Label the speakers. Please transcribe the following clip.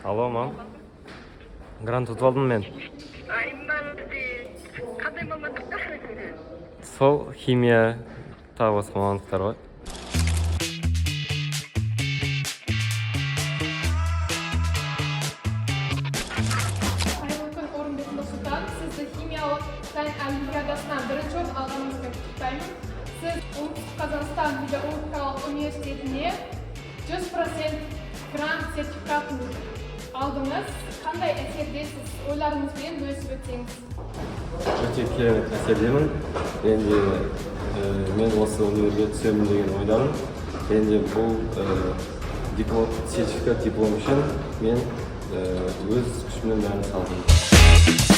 Speaker 1: Алло, мам. Грант ұтып алдым мен.
Speaker 2: Қандай мамандықта?
Speaker 1: Сол химия тағы басқа мамандықтар бар.
Speaker 3: Сізді химиялық пән олимпиадасынан бірінші орын алғаныңызға құттықтаймын. Сіз Оңтүстік Қазақстан педагогикалық университетіне 100% грант сертификатын алдыңыз. Қандай әсердесіз? Ойларыңызбен бөлісіп өтсеңіз.
Speaker 1: Өте керемет әсердемін. Енді мен осы универге түсемін деген ойдамын. Енді бұл сертификат диплом үшін мен өз күшімнен бәрін салдым.